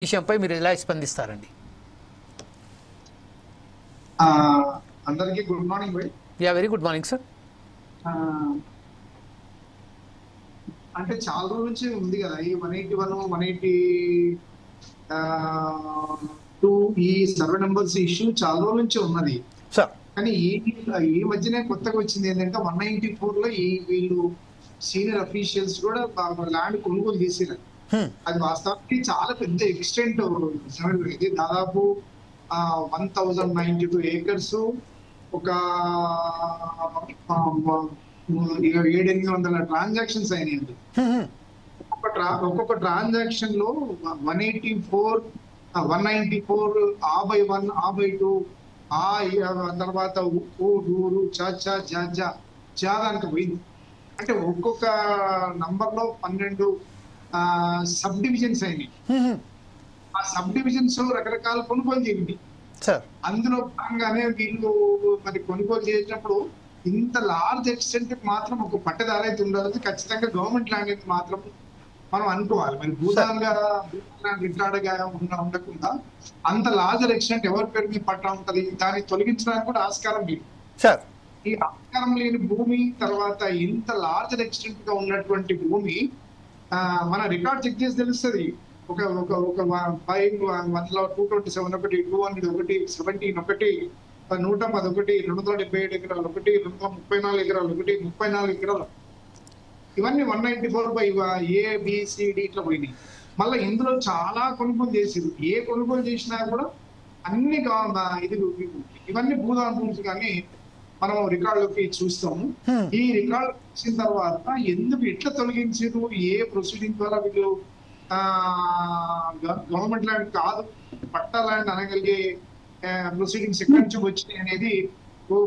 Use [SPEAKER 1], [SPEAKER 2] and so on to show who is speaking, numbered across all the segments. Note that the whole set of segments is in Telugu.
[SPEAKER 1] విషయంపై మీరు ఎలా స్పందిస్తారండి?
[SPEAKER 2] అందరికీ గుడ్ మార్నింగ్ భాయ్.
[SPEAKER 1] Very good morning sir.
[SPEAKER 2] అంటే చాలా రోజుల నుంచి ఉంది కదా ఈ 181 182 ఈ సర్వే నెంబర్స్ ఇష్యూ చాలా రోజుల నుంచి ఉన్నది
[SPEAKER 1] సార్.
[SPEAKER 2] కానీ ఈ మధ్యనే కొత్తగా వచ్చింది ఏంటంటే 194 లో వీళ్ళు సీనియర్ అఫీషియల్స్ కూడా ల్యాండ్ కొనుగోలు చేసిరు. అది వాస్తవానికి చాలా పెద్ద ఎక్స్టెంట్ ఇది, దాదాపు 1092 ఏకర్స్, ఒక 700-800 ట్రాన్సాక్షన్స్ అయినాయండి. ఒక్కొక్క ట్రాన్సాక్షన్ లో 184, 194, A/1, A/2, తర్వాత ఊరు జాదానికి పోయింది. అంటే ఒక్కొక్క నంబర్ లో 12 సబ్ డివిజన్స్ అయినాయి. ఆ సబ్ డివిజన్స్ రకరకాల కొనుగోలు చేయండి. అందులో భాగంగానే వీళ్ళు మరి కొనుగోలు చేసినప్పుడు ఇంత లార్జ్ ఎక్స్టెంట్ మాత్రం ఒక పట్టదారు అయితే ఉండాలి. ఖచ్చితంగా గవర్నమెంట్ ల్యాండ్ అయితే మాత్రం మనం అనుకోవాలి. మరి భూదాన్గా రికార్డుగా ఉండకుండా అంత లార్జర్ ఎక్స్టెంట్ ఎవరి పేరు మీద పట్టా ఉంటది, దాన్ని తొలగించడానికి కూడా ఆస్కారం లేదు. ఈ ఆస్కారం లేని భూమి, తర్వాత ఇంత లార్జర్ ఎక్స్టెంట్ గా ఉన్నటువంటి భూమి మన రికార్డ్ చెక్ చేసి తెలుస్తుంది. ఒక 5 227 ఒకటి, 200 ఒకటి, 17 ఒకటి, 110 ఒకటి, 277 ఎకరాలు ఒకటి, 234 ఎకరాలు ఒకటి, 34 ఎకరాలు, ఇవన్నీ 194 ABCD ఇట్లా పోయినాయి. మళ్ళీ ఇందులో చాలా కొనుగోలు చేసిరు. ఏ కొనుగోలు చేసినా కూడా అన్ని ఇవన్నీ భూదాన్ రూల్స్ కానీ మనం రికార్డులోకి చూస్తాము. ఈ రికార్డు వచ్చిన తర్వాత ఎందుకు ఎట్లా తొలగించారు, ఏ ప్రొసీడింగ్ ద్వారా వీళ్ళు గవర్నమెంట్ ల్యాండ్ కాదు పట్టా ల్యాండ్ అనగలిగే ప్రొసీడింగ్స్ ఎక్కడి నుంచి వచ్చినాయి అనేది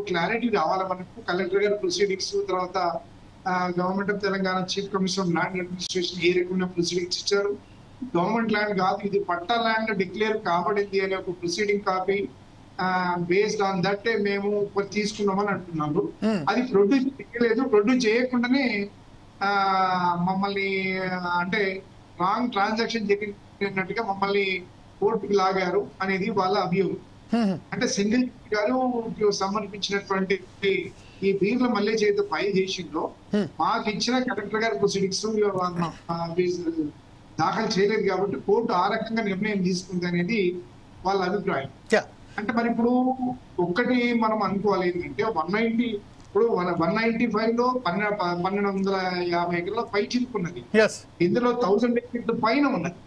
[SPEAKER 2] క్లారిటీ రావాలి మనకు. కలెక్టర్ గారి ప్రొసీడింగ్స్, తర్వాత government of Telangana chief commissioner of land administration ఏ రకమైన ప్రొసీడింగ్స్ ఇచ్చారు, గవర్నమెంట్ ల్యాండ్ కాదు ఇది పట్టా ల్యాండ్ డిక్లేర్ కాబడింది అనే ఒక proceeding copy based on that మేము తీసుకున్నామని అంటున్నారు. అది ప్రొడ్యూస్ చేయలేదు. ప్రొడ్యూస్ చేయకుండానే మమ్మల్ని అంటే రాంగ్ ట్రాన్సాక్షన్ జరిగినట్టుగా మమ్మల్ని కోర్టుకు లాగారు అనేది వాళ్ళ అభియోగం. అంటే సింగిల్ గారు సమర్పించినటువంటి ఈ బీర్ల మళ్ళీ చేత ఫైల్ చేసిందో మాకు ఇచ్చిన కలెక్టర్ గారి ప్రొసీడింగ్స్ దాఖలు చేయలేదు కాబట్టి కోర్టు ఆ రకంగా నిర్ణయం తీసుకుంది అనేది వాళ్ళ అభిప్రాయం. అంటే మరి ఇప్పుడు ఒక్కటి మనం అనుకోవాలి ఏంటంటే 190 ఇప్పుడు 195 లో 1250 ఎకరాల పై చిలుకున్నది. ఇందులో 1000 ఏకర్స్ పైన ఉన్నది.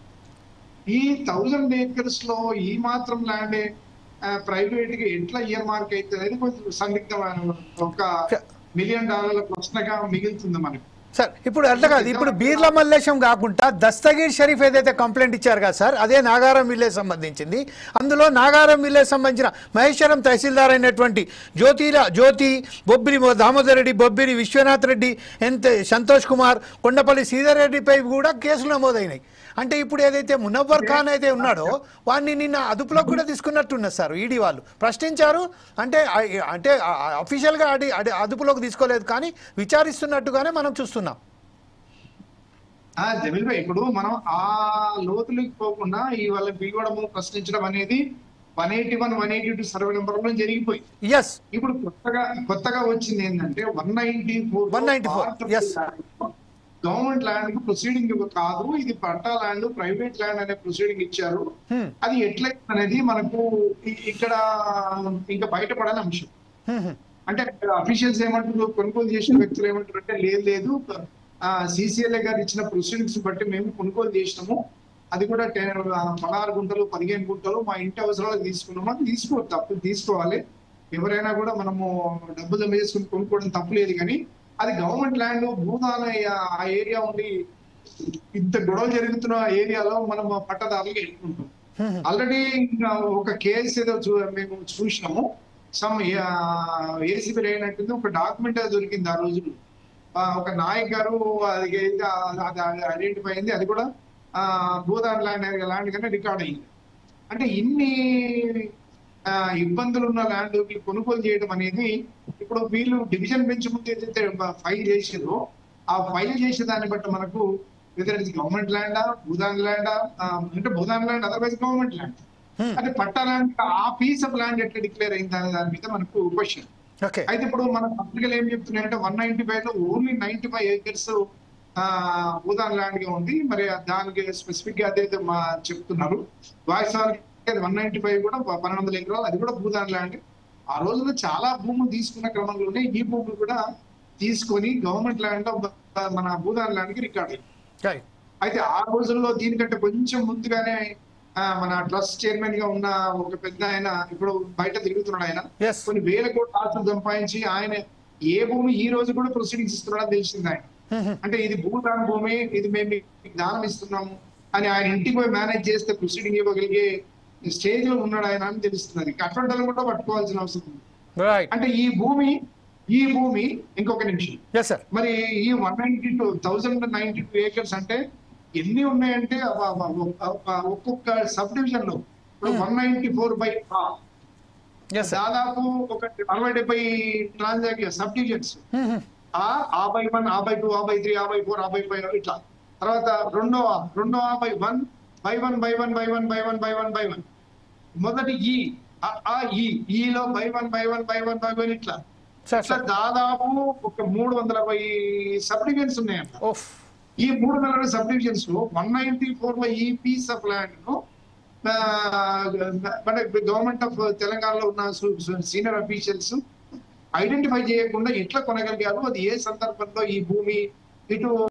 [SPEAKER 2] ఈ 1000 ఏకర్స్ లో ఈ మాత్రం ల్యాండ్ ప్రైవేట్ గా ఎట్లా ఇయర్ మార్క్ అవుతుంది అనేది కొంచెం సందిగ్ధమైన ఒక $1 మిలియన్ ప్రశ్నగా మిగులుతుంది మనకి.
[SPEAKER 1] సార్ ఇప్పుడు అట్లా కాదు, ఇప్పుడు బీర్ల మల్లేశం కాకుండా దస్తగీర్ షరీఫ్ ఏదైతే కంప్లైంట్ ఇచ్చారు కదా సార్, అదే నాగారం విలేజ్ సంబంధించింది. అందులో నాగారం విలేజ్ సంబంధించిన మహేశ్వరం తహసీల్దార్ అయినటువంటి జ్యోతి, బొబ్బిలి దామోదర్ రెడ్డి, బొబ్బిలి విశ్వనాథ్ రెడ్డి, సంతోష్ కుమార్, కొండపల్లి శ్రీధర్ రెడ్డిపై కూడా కేసులు నమోదైనాయి. అంటే ఇప్పుడు ఏదైతే మునవ్వర్ ఖాన్ అయితే ఉన్నాడో వాడిని నిన్న అదుపులోకి కూడా తీసుకున్నట్టున్నారు సార్. ఈడీ వాళ్ళు ప్రశ్నించారు. అంటే అఫీషియల్గా అదుపులోకి తీసుకోలేదు కానీ విచారిస్తున్నట్టుగానే మనం చూస్తున్నాం.
[SPEAKER 2] జమీల్ భాయ్, ఇప్పుడు మనం ఆ లోతులకు పోకుండా ఈ వాళ్ళ పిలవడము ప్రశ్నించడం అనేది 181, 182 సర్వే నెంబర్ లో జరిగిపోయింది. ఇప్పుడు కొత్తగా వచ్చింది ఏంటంటే 194 గవర్నమెంట్ ల్యాండ్ కు ప్రొసీడింగ్ కాదు, ఇది పట్టా ల్యాండ్, ప్రైవేట్ ల్యాండ్ అనే ప్రొసీడింగ్ ఇచ్చారు. అది ఎట్లయితే అనేది మనకు ఇక్కడ ఇంకా బయటపడని అంశం. అంటే అఫీషియల్స్ ఏమంటారు, కొనుగోలు చేసిన వ్యక్తులు ఏమంటారు అంటే లేదు CCLA గారు ఇచ్చిన ప్రొసీడింగ్స్ బట్టి మేము కొనుగోలు చేసినాము, అది కూడా 16 గుంటలు 15 గుంటలు మా ఇంటి అవసరాలకు తీసుకున్నాము. అది తీసుకోవాలి. ఎవరైనా కూడా మనము డబ్బు జమ చేసుకుని కొనుక్కోవడం తప్పులేదు. కానీ అది గవర్నమెంట్ ల్యాండ్, భూదాన ఆ ఏరియా ఉండి ఇంత గొడవలు జరుగుతున్న ఏరియాలో మనం పట్టదారులుగా ఎన్నుకుంటాం. ఆల్రెడీ ఒక కేసు ఏదో మేము చూసినాము. ఏసీబీ అయినట్టుంది, ఒక డాక్యుమెంట్ దొరికింది ఆ రోజులు. ఒక నాయక్ గారు అది ఐడెంటిఫై అయింది. అది కూడా భూదాన్ ల్యాండ్ కన్నా రికార్డ్ అయింది. అంటే ఇన్ని ఇబ్బందులు ఉన్న ల్యాండ్ కొనుగోలు చేయడం అనేది ఇప్పుడు వీళ్ళు డివిజన్ బెంచ్ ముందు ఏదైతే ఫైల్ చేసిందో ఆ ఫైల్ చేసే దాన్ని బట్టి మనకు వెదర్ ఇట్ గవర్నమెంట్ ల్యాండా, భూదాన్ ల్యాండా, అంటే Bhoodan land otherwise government land, అంటే పట్టా ల్యాండ్ ఆ పీస్ ఆఫ్ ల్యాండ్ ఎట్లా డిక్లేర్ అయింది అనే దాని మీద మనకు క్వశ్చన్.
[SPEAKER 1] ఓకే.
[SPEAKER 2] అయితే ఇప్పుడు మన పత్రికలు ఏం చెప్తున్నాయంటే 195 లో ఓన్లీ 95 acres భూదాన్ ల్యాండ్ గా ఉంది. మరి దానికి స్పెసిఫిక్ గా అదే చెప్తున్నారు. వాస్తవానికి 195 కూడా 1200 ఎకరాలు, అది కూడా భూదాన్ ల్యాండ్. ఆ రోజుల్లో చాలా భూములు తీసుకున్న క్రమంలోనే ఈ భూములు కూడా తీసుకొని గవర్నమెంట్ ల్యాండ్ లో మన భూదాన్ ల్యాండ్ కి రికార్డ్ అయింది. అయితే ఆ రోజుల్లో దీనికంటే కొంచెం ముందుగానే మన ట్రస్ట్ చైర్మన్ గా ఉన్న ఒక పెద్ద ఆయన ఇప్పుడు బయట తిరుగుతున్నాడు. ఆయన కొన్ని వేల కోట్ల ఆస్తులు సంపాదించి ఆయన ఏ భూమి ఈ రోజు కూడా ప్రొసీడింగ్స్ ఇస్తున్నాడని తెలిసింది ఆయన. అంటే ఇది భూదాన్ భూమి, ఇది మేము దానం ఇస్తున్నాము అని ఆయన ఇంటికి పోయి మేనేజ్ చేస్తే ప్రొసీడింగ్ ఇవ్వగలిగే స్టేజ్ లో ఉన్నాడు ఆయన అని తెలుస్తున్నది. అటువంటి కూడా పట్టుకోవాల్సిన అవసరం ఉంది. అంటే ఈ భూమి ఇంకొక నిమిషం, మరి ఈ 192,092 acres అంటే ఎన్ని ఉన్నాయంటే ఒక్కొక్క సబ్ డివిజన్ లో 194/6 దాదాపు ఒక 60-70 transaction sub divisions. A/1, A/2, A/3, A/4, A/5 ఇట్లా. తర్వాత రెండో A/1 మొదటి ఈలో బై1 ఇట్లా దాదాపు ఒక 360 సబ్ డివిజన్స్ ఉన్నాయంట. ఈ 340 సబ్ డివిజన్స్ లో 194 లో ఈ పీస్ ఆఫ్ ల్యాండ్ ను గవర్నమెంట్ ఆఫ్ తెలంగాణలో ఉన్న సీనియర్ అఫీషియల్స్ ఐడెంటిఫై చేయకుండా ఎట్లా కొనగలిగారు, అది ఏ సందర్భంలో ఈ భూమి ఇటు